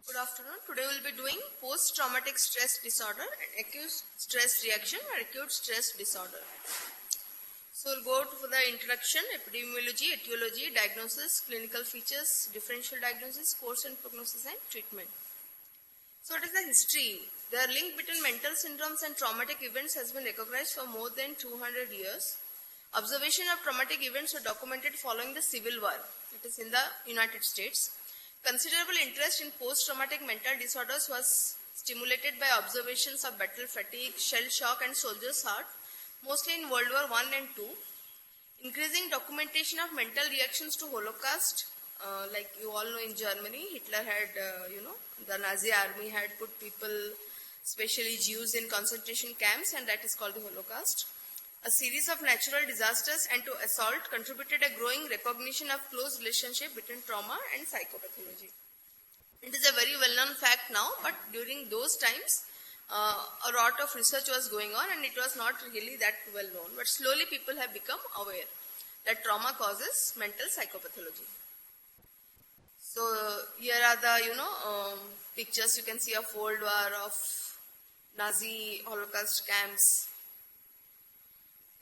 Good afternoon. Today we will be doing post-traumatic stress disorder and acute stress reaction or acute stress disorder. So we'll go for the introduction, epidemiology, etiology, diagnosis, clinical features, differential diagnosis, course and prognosis, and treatment. So what is the history? The link between mental syndromes and traumatic events has been recognized for more than 200 years. Observation of traumatic events were documented following the Civil War, it is in the United States. Considerable interest in post-traumatic mental disorders was stimulated by observations of battle fatigue, shell shock and soldier's heart, mostly in World War I and II. Increasing documentation of mental reactions to Holocaust, like you all know in Germany, Hitler had, the Nazi army had put people, especially Jews, in concentration camps, and that is called the Holocaust. A series of natural disasters and to assault contributed a growing recognition of close relationship between trauma and psychopathology. It is a very well-known fact now, but during those times, a lot of research was going on and it was not really that well known. But slowly people have become aware that trauma causes mental psychopathology. So here are the, pictures you can see of World War, of Nazi Holocaust camps.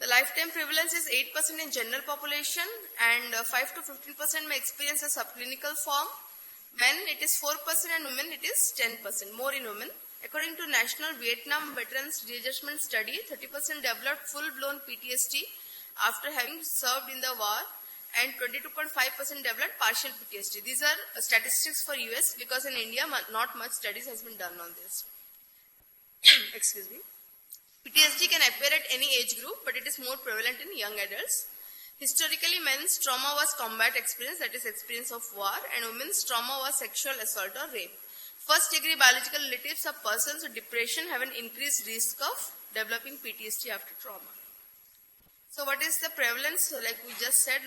The lifetime prevalence is 8% in general population and 5 to 15% may experience a subclinical form. Men it is 4% and women it is 10%, more in women. According to National Vietnam Veterans Readjustment Study, 30% developed full-blown PTSD after having served in the war and 22.5% developed partial PTSD. These are statistics for US because in India not much studies has been done on this. Excuse me. PTSD can appear at any age group, but it is more prevalent in young adults. Historically, men's trauma was combat experience, that is experience of war, and women's trauma was sexual assault or rape. First-degree biological relatives of persons with depression have an increased risk of developing PTSD after trauma. So what is the prevalence? Like we just said,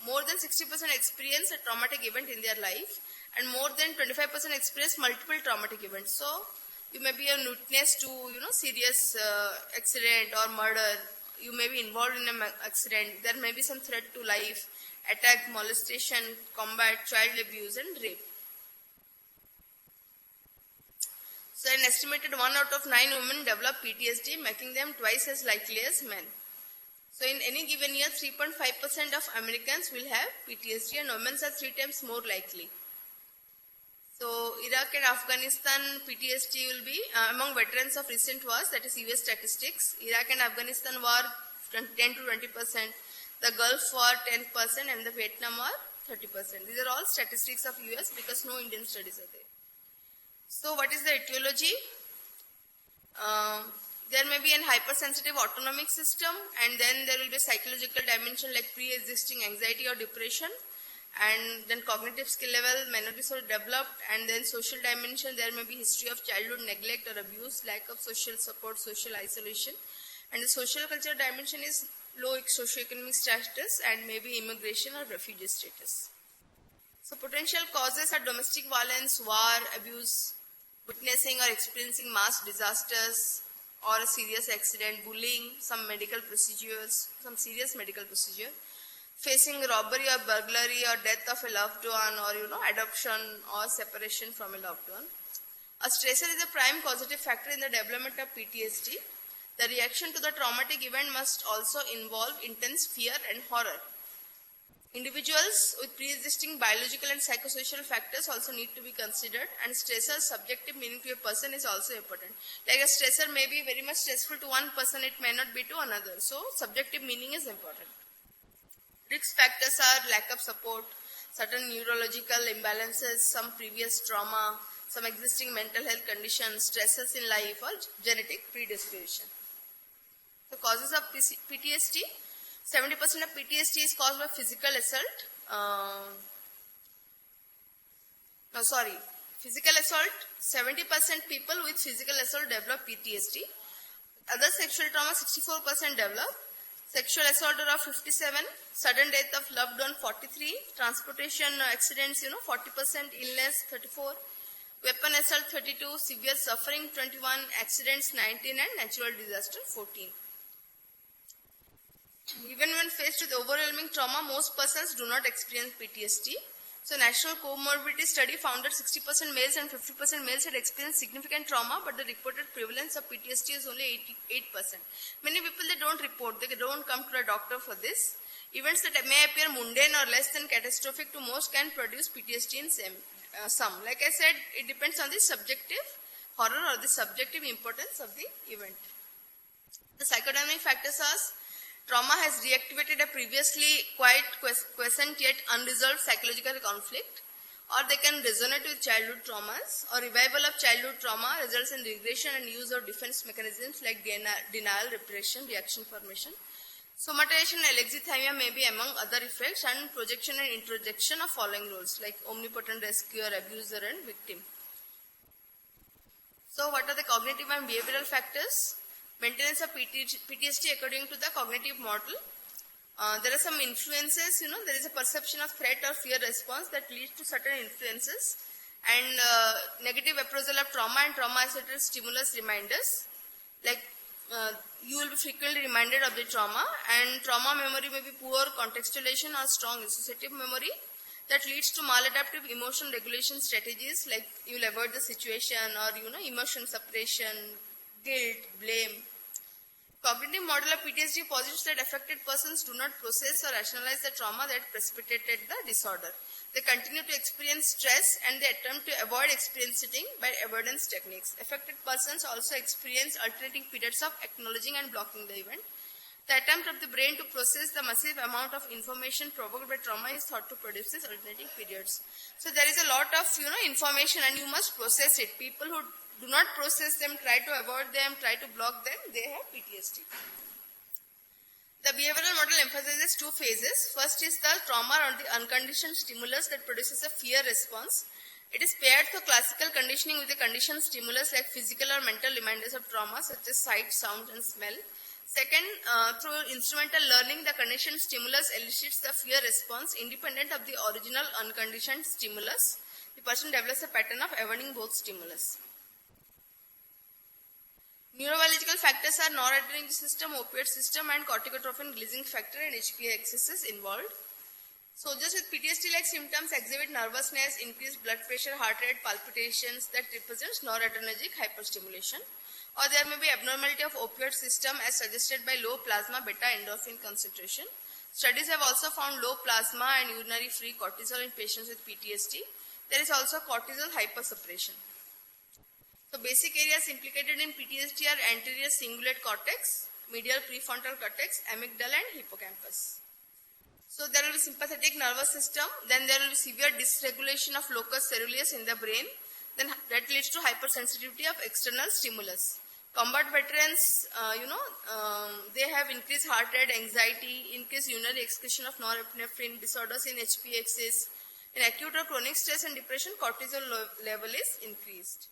more than 60% experience a traumatic event in their life, and more than 25% experience multiple traumatic events. So you may be a witness to, serious accident or murder. You may be involved in an accident. There may be some threat to life, attack, molestation, combat, child abuse, and rape. So an estimated 1 out of 9 women develop PTSD, making them twice as likely as men. So in any given year, 3.5% of Americans will have PTSD and women are 3 times more likely. So Iraq and Afghanistan PTSD will be among veterans of recent wars, that is US statistics. Iraq and Afghanistan war 10 to 20%, the Gulf war 10% and the Vietnam war 30%. These are all statistics of US because no Indian studies are there. So what is the etiology? There may be an hypersensitive autonomic system and then there will be a psychological dimension like pre-existing anxiety or depression. And then cognitive skill level may not be so developed, and then social dimension, there may be history of childhood neglect or abuse, lack of social support, social isolation, and the social cultural dimension is low socioeconomic status and maybe immigration or refugee status. So potential causes are domestic violence, war, abuse, witnessing or experiencing mass disasters or a serious accident, bullying, some medical procedures, some serious medical procedure, facing robbery or burglary or death of a loved one or adoption or separation from a loved one. A stressor is a prime causative factor in the development of PTSD. The reaction to the traumatic event must also involve intense fear and horror. Individuals with pre-existing biological and psychosocial factors also need to be considered, and stressor's subjective meaning to a person is also important. Like a stressor may be very much stressful to one person, it may not be to another. So subjective meaning is important. Risk factors are lack of support, certain neurological imbalances, some previous trauma, some existing mental health conditions, stresses in life, or genetic predisposition. The causes of PTSD, 70% of PTSD is caused by physical assault. Physical assault, 70% people with physical assault develop PTSD. Other sexual trauma, 64% develop. Sexual assault of 57, sudden death of loved one 43, transportation accidents 40%, illness 34, weapon assault 32, severe suffering 21, accidents 19 and natural disaster 14. Even when faced with overwhelming trauma, most persons do not experience PTSD. So National Comorbidity Study found that 60% males and 50% males had experienced significant trauma, but the reported prevalence of PTSD is only 88%. Many people, they don't report, they don't come to the doctor for this. Events that may appear mundane or less than catastrophic to most can produce PTSD in some. Like I said, it depends on the subjective horror or the subjective importance of the event. The psychodynamic factors are trauma has reactivated a previously quite quiescent yet unresolved psychological conflict, or they can resonate with childhood traumas, or revival of childhood trauma results in regression and use of defense mechanisms like denial, repression, reaction formation. Somatization and alexithymia may be among other effects, and projection and introjection of following roles like omnipotent rescuer, abuser, and victim. So what are the cognitive and behavioral factors? Maintenance of PTSD according to the cognitive model. There are some influences, there is a perception of threat or fear response that leads to certain influences, and negative appraisal of trauma and trauma-associated stimulus reminders. Like you will be frequently reminded of the trauma, and trauma memory may be poor contextualization or strong associative memory that leads to maladaptive emotion regulation strategies, like you will avoid the situation, or emotion suppression, guilt, blame. Cognitive model of PTSD posits that affected persons do not process or rationalize the trauma that precipitated the disorder. They continue to experience stress, and they attempt to avoid experiencing by avoidance techniques. Affected persons also experience alternating periods of acknowledging and blocking the event. The attempt of the brain to process the massive amount of information provoked by trauma is thought to produce these alternating periods. So there is a lot of information, and you must process it. People who do not process them, try to avoid them, try to block them, they have PTSD. The behavioral model emphasizes two phases. First is the trauma or the unconditioned stimulus that produces a fear response. It is paired to classical conditioning with a conditioned stimulus like physical or mental reminders of trauma such as sight, sound, and smell. Second, through instrumental learning, the conditioned stimulus elicits the fear response independent of the original unconditioned stimulus. The person develops a pattern of avoiding both stimulus. Neurobiological factors are noradrenergic system, opioid system, and corticotrophin releasing factor and HPA excesses involved. Soldiers with PTSD-like symptoms exhibit nervousness, increased blood pressure, heart rate, palpitations that represents noradrenergic hyperstimulation. Or there may be abnormality of opioid system as suggested by low plasma beta endorphin concentration. Studies have also found low plasma and urinary free cortisol in patients with PTSD. There is also cortisol hypersuppression. So basic areas implicated in PTSD are anterior cingulate cortex, medial prefrontal cortex, amygdala, and hippocampus. So there will be sympathetic nervous system, then there will be severe dysregulation of locus coeruleus in the brain, then that leads to hypersensitivity of external stimulus. Combat veterans, they have increased heart rate, anxiety, increased urinary excretion of norepinephrine, disorders in HPA axis. In acute or chronic stress and depression, cortisol level is increased.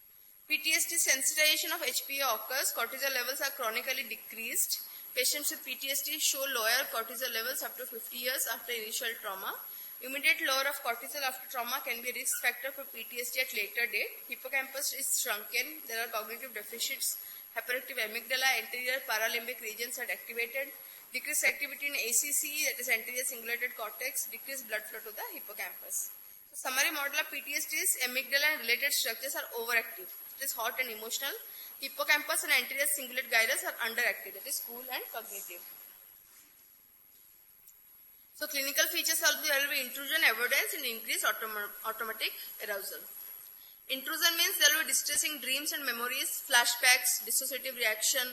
PTSD sensitization of HPA occurs, cortisol levels are chronically decreased. Patients with PTSD show lower cortisol levels up to 50 years after initial trauma. Immediate lower of cortisol after trauma can be a risk factor for PTSD at later date. Hippocampus is shrunken, there are cognitive deficits, hyperactive amygdala, anterior paralimbic regions are activated, decreased activity in ACC, that is anterior cingulated cortex, decreased blood flow to the hippocampus. So summary model of PTSD is amygdala and related structures are overactive. It is hot and emotional. Hippocampus and anterior cingulate gyrus are underactive, that is cool and cognitive. So clinical features will be intrusion, avoidance, and increased automatic arousal. Intrusion means there will be distressing dreams and memories, flashbacks, dissociative reaction,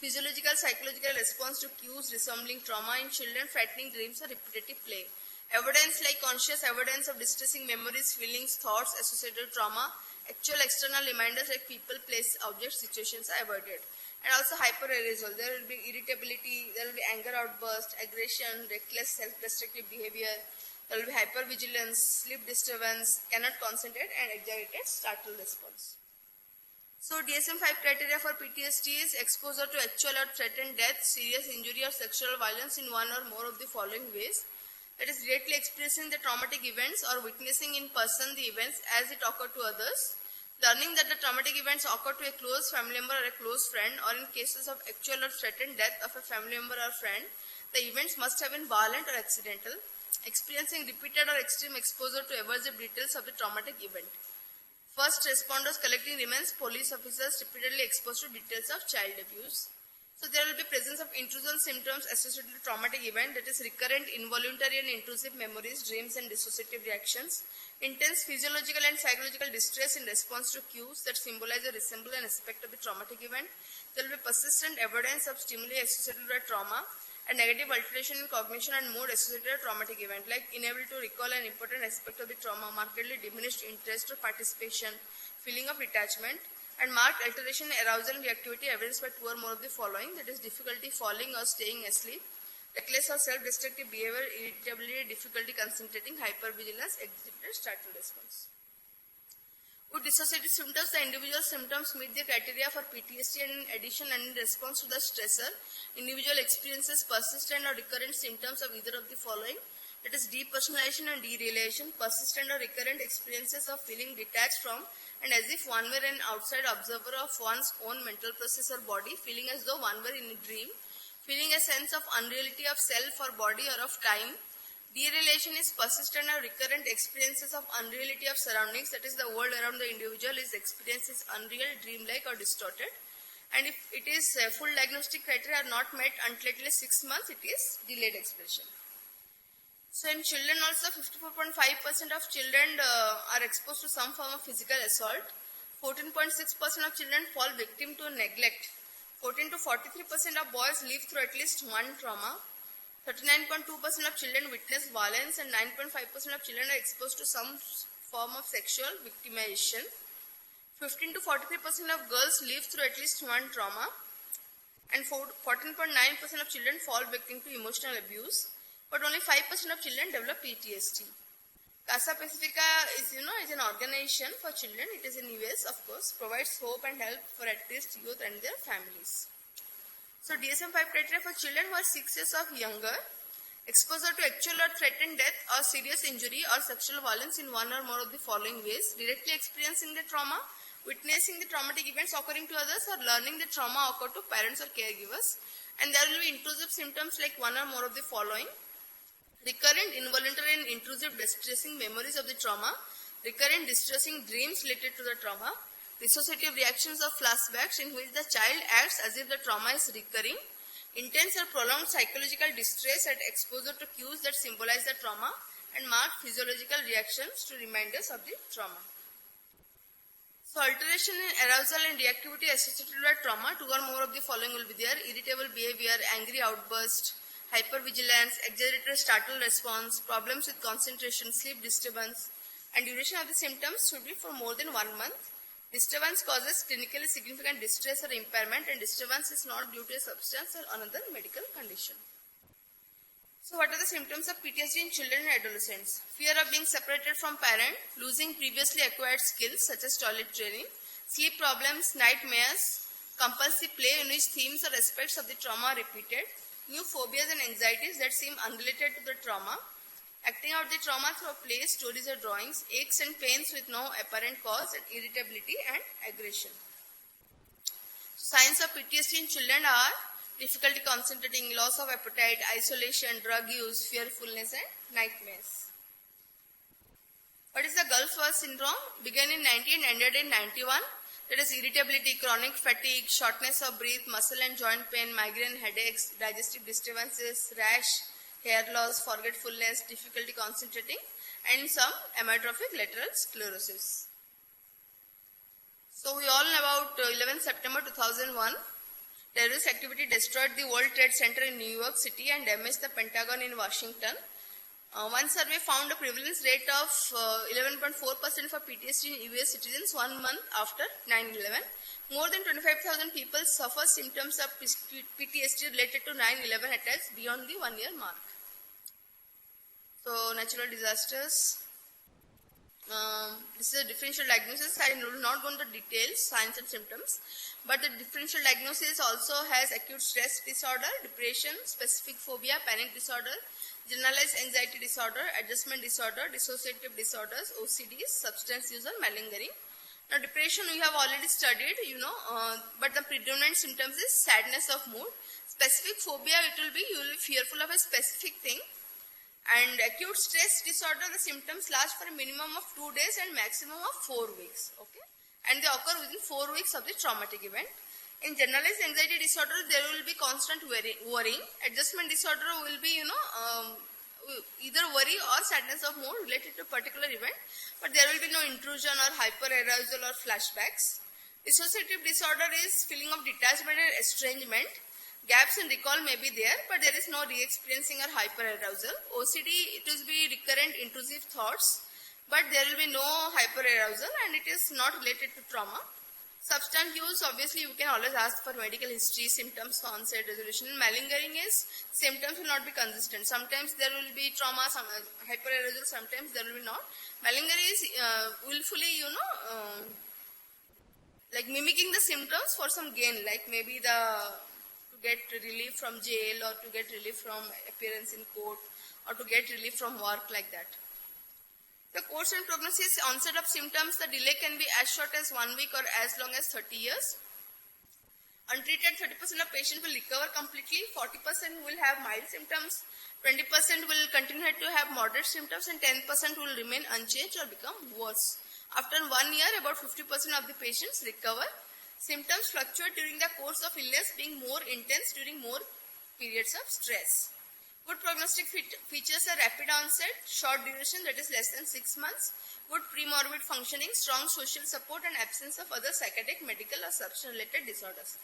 physiological, psychological response to cues resembling trauma in children, frightening dreams, or repetitive play. Avoidance like conscious avoidance of distressing memories, feelings, thoughts associated with trauma. Actual external reminders like people, place, objects, situations are avoided. And also hyperarousal. There will be irritability, there will be anger outburst, aggression, reckless, self-destructive behavior. There will be hypervigilance, sleep disturbance, cannot concentrate, and exaggerated startle response. So DSM-5 criteria for PTSD is exposure to actual or threatened death, serious injury, or sexual violence in one or more of the following ways. That is directly experiencing the traumatic events or witnessing in person the events as it occurred to others. Learning that the traumatic events occur to a close family member or a close friend, or in cases of actual or threatened death of a family member or friend, the events must have been violent or accidental. experiencing repeated or extreme exposure to aversive details of the traumatic event. First responders collecting remains police officers repeatedly exposed to details of child abuse. So there will be presence of intrusion symptoms associated with traumatic event, that is recurrent involuntary and intrusive memories, dreams and dissociative reactions, intense physiological and psychological distress in response to cues that symbolize or resemble an aspect of the traumatic event. There will be persistent evidence of stimuli associated with trauma and negative alteration in cognition and mood associated with traumatic event, like inability to recall an important aspect of the trauma, markedly diminished interest or participation, feeling of detachment, and marked alteration in arousal and reactivity evidenced by two or more of the following, that is difficulty falling or staying asleep, reckless or self-destructive behavior, irritability, difficulty concentrating, hypervigilance, executive startle response. With dissociative symptoms, the individual symptoms meet the criteria for PTSD, and in addition and in response to the stressor, individual experiences persistent or recurrent symptoms of either of the following, that is depersonalization and derealization, persistent or recurrent experiences of feeling detached from and as if one were an outside observer of one's own mental process or body, feeling as though one were in a dream, feeling a sense of unreality of self or body or of time. Derealization is persistent or recurrent experiences of unreality of surroundings, that is the world around the individual is experiences unreal, dreamlike or distorted. And if it is full diagnostic criteria are not met until at least 6 months, it is delayed expression. So in children also 54.5% of children are exposed to some form of physical assault. 14.6% of children fall victim to neglect. 14 to 43% of boys live through at least one trauma. 39.2% of children witness violence and 9.5% of children are exposed to some form of sexual victimization. 15 to 43% of girls live through at least one trauma. And 14.9% of children fall victim to emotional abuse. But only 5% of children develop PTSD. Casa Pacifica is an organization for children. It is in US, of course, provides hope and help for at-risk youth and their families. So DSM-5 criteria for children who are 6 years of younger, exposure to actual or threatened death or serious injury or sexual violence in one or more of the following ways: directly experiencing the trauma, witnessing the traumatic events occurring to others, or learning the trauma occurred to parents or caregivers. And there will be intrusive symptoms like one or more of the following: recurrent involuntary and intrusive distressing memories of the trauma, recurrent distressing dreams related to the trauma, dissociative reactions of flashbacks in which the child acts as if the trauma is recurring, intense or prolonged psychological distress at exposure to cues that symbolize the trauma, and marked physiological reactions to reminders of the trauma. So alteration in arousal and reactivity associated with trauma, two or more of the following will be there: irritable behavior, angry outburst, hypervigilance, exaggerated startle response, problems with concentration, sleep disturbance, and duration of the symptoms should be for more than 1 month. Disturbance causes clinically significant distress or impairment, and disturbance is not due to a substance or another medical condition. So what are the symptoms of PTSD in children and adolescents? Fear of being separated from parent, losing previously acquired skills such as toilet training, sleep problems, nightmares, compulsive play in which themes or aspects of the trauma are repeated, new phobias and anxieties that seem unrelated to the trauma, acting out the trauma through play, stories or drawings, aches and pains with no apparent cause, and irritability and aggression. Signs of PTSD in children are difficulty concentrating, loss of appetite, isolation, drug use, fearfulness and nightmares. What is the Gulf War syndrome? Began in 90 and ended in 91. That is irritability, chronic fatigue, shortness of breath, muscle and joint pain, migraine headaches, digestive disturbances, rash, hair loss, forgetfulness, difficulty concentrating, and some amyotrophic lateral sclerosis. So we all know about 11 September 2001. Terrorist activity destroyed the World Trade Center in New York City and damaged the Pentagon in Washington. One survey found a prevalence rate of 11.4% for PTSD in US citizens 1 month after 9/11. More than 25,000 people suffer symptoms of PTSD related to 9/11 attacks beyond the 1 year mark. So natural disasters. This is a differential diagnosis. I will not go into details, signs and symptoms, but the differential diagnosis also has acute stress disorder, depression, specific phobia, panic disorder, generalized anxiety disorder, adjustment disorder, dissociative disorders, OCDs, substance use or malingering. Now depression we have already studied, but the predominant symptoms is sadness of mood. Specific phobia, it will be, you will be fearful of a specific thing. And acute stress disorder, the symptoms last for a minimum of 2 days and maximum of 4 weeks. Okay, and they occur within 4 weeks of the traumatic event. In generalized anxiety disorder, there will be constant worrying. Adjustment disorder will be, either worry or sadness of mood related to a particular event, but there will be no intrusion or hyperarousal or flashbacks. Dissociative disorder is feeling of detachment and estrangement. Gaps in recall may be there, but there is no re-experiencing or hyperarousal. OCD, it will be recurrent intrusive thoughts, but there will be no hyperarousal and it is not related to trauma. Substance use, obviously you can always ask for medical history, symptoms, onset, resolution. Malingering is, symptoms will not be consistent. Sometimes there will be trauma, some hyperarousal, sometimes there will be not. Malingering is willfully, like mimicking the symptoms for some gain, like maybe to get relief from jail or to get relief from appearance in court or to get relief from work, like that. The course and prognosis, onset of symptoms, the delay can be as short as 1 week or as long as 30 years. Untreated, 30% of patients will recover completely, 40% will have mild symptoms, 20% will continue to have moderate symptoms, and 10% will remain unchanged or become worse. After 1 year, about 50% of the patients recover. Symptoms fluctuate during the course of illness, being more intense during more periods of stress. Good prognostic features are rapid onset, short duration, that is less than 6 months, good premorbid functioning, strong social support, and absence of other psychiatric, medical, or substance-related disorders.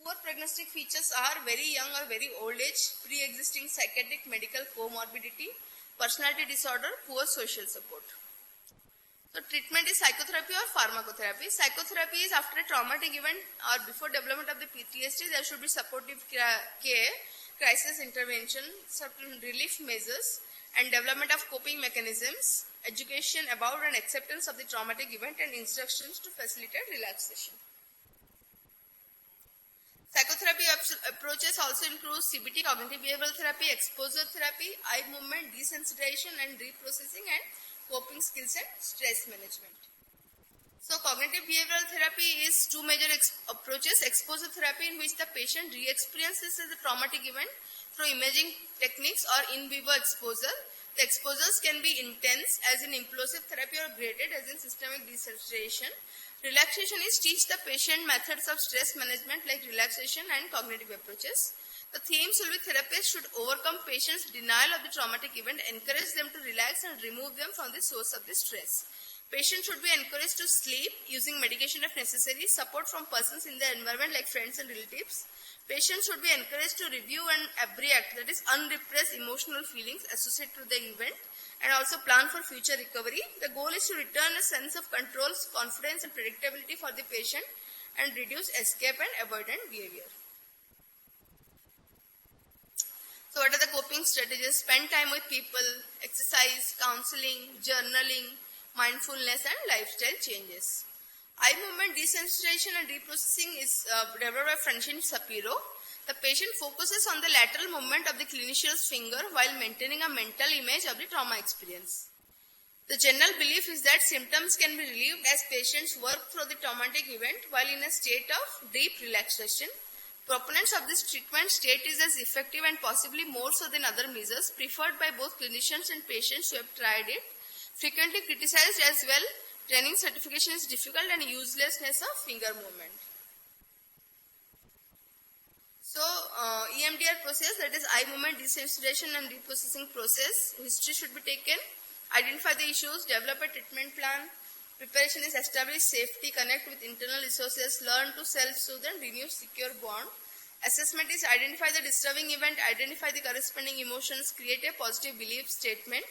Poor prognostic features are very young or very old age, pre-existing psychiatric, medical comorbidity, personality disorder, poor social support. So treatment is psychotherapy or pharmacotherapy. Psychotherapy is after a traumatic event or before development of the PTSD, there should be supportive care, crisis intervention, certain relief measures, and development of coping mechanisms, education about and acceptance of the traumatic event, and instructions to facilitate relaxation. Psychotherapy approaches also include CBT, cognitive behavioral therapy, exposure therapy, eye movement, desensitization and reprocessing, and coping skills and stress management. So cognitive behavioral therapy is two major approaches. Exposure therapy, in which the patient re-experiences the traumatic event through imaging techniques or in vivo exposure. The exposures can be intense as in implosive therapy or graded as in systemic desensitization. Relaxation is teach the patient methods of stress management like relaxation and cognitive approaches. The themes will be therapists should overcome patients' denial of the traumatic event, encourage them to relax and remove them from the source of the stress. Patients should be encouraged to sleep using medication if necessary, support from persons in the environment like friends and relatives. Patients should be encouraged to review and abreact, that is unrepressed emotional feelings associated with the event, and also plan for future recovery. The goal is to return a sense of control, confidence and predictability for the patient and reduce escape and avoidant behavior. So what are the coping strategies? Spend time with people, exercise, counseling, journaling, mindfulness and lifestyle changes. Eye movement desensitization and reprocessing is developed by Francine Shapiro. The patient focuses on the lateral movement of the clinician's finger while maintaining a mental image of the trauma experience. The general belief is that symptoms can be relieved as patients work through the traumatic event while in a state of deep relaxation. Proponents of this treatment state is as effective and possibly more so than other measures preferred by both clinicians and patients who have tried it. Frequently criticized as well, training certification is difficult and uselessness of finger movement. So, EMDR process, that is eye movement desensitization and reprocessing process, history should be taken, identify the issues, develop a treatment plan, preparation is establish safety, connect with internal resources, learn to self-soothe and renew secure bond. Assessment is identify the disturbing event, identify the corresponding emotions, create a positive belief statement.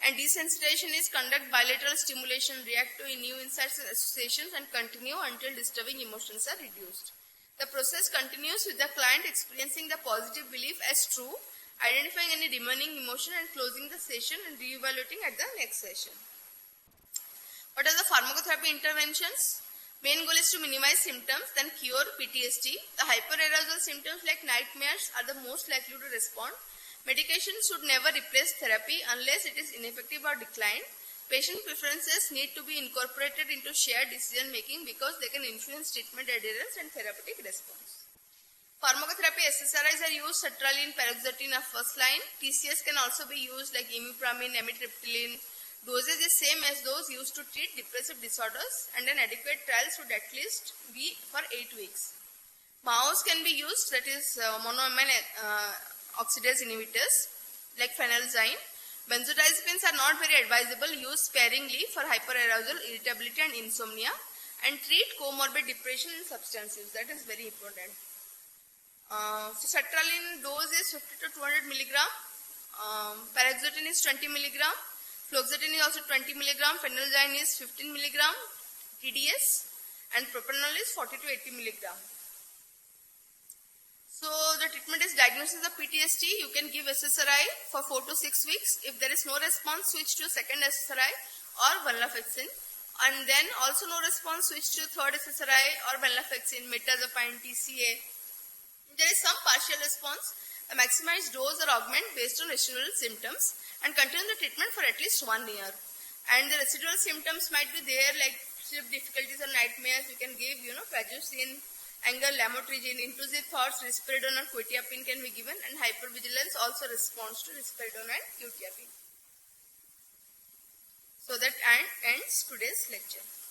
And desensitization is conduct bilateral stimulation, react to new insights and associations and continue until disturbing emotions are reduced. The process continues with the client experiencing the positive belief as true, identifying any remaining emotion and closing the session and re-evaluating at the next session. What are the pharmacotherapy interventions? Main goal is to minimize symptoms, then cure PTSD. The hyperarousal symptoms like nightmares are the most likely to respond. Medication should never replace therapy unless it is ineffective or declined. Patient preferences need to be incorporated into shared decision making because they can influence treatment adherence and therapeutic response. Pharmacotherapy SSRIs are used sertraline, paroxetine are first line. TCS can also be used like imipramine, amitriptyline. Dosage is same as those used to treat depressive disorders and an adequate trial should at least be for 8 weeks. MAOs can be used, that is monoamine oxidase inhibitors like phenelzine. Benzodiazepines are not very advisable, used sparingly for hyperarousal, irritability and insomnia, and treat comorbid depression and substance use. That is very important. So sertraline dose is 50 to 200 milligram. Paroxetine is 20 milligram. Fluoxetine is also 20 milligram. Phenelzine is 15 milligram TDS, and propranolol is 40 to 80 milligram. So the treatment is diagnosis of PTSD. You can give SSRI for 4 to 6 weeks. If there is no response, switch to second SSRI or venlafaxine. And then also no response, switch to third SSRI or venlafaxine, mirtazapine, TCA. If there is some partial response, a maximized dose or augment based on residual symptoms and continue the treatment for at least 1 year. And the residual symptoms might be there like sleep difficulties or nightmares. You can give, prazosin, anger, lamotrigine, intrusive thoughts, risperidone or quetiapine can be given, and hypervigilance also responds to risperidone and quetiapine. So that ends today's lecture.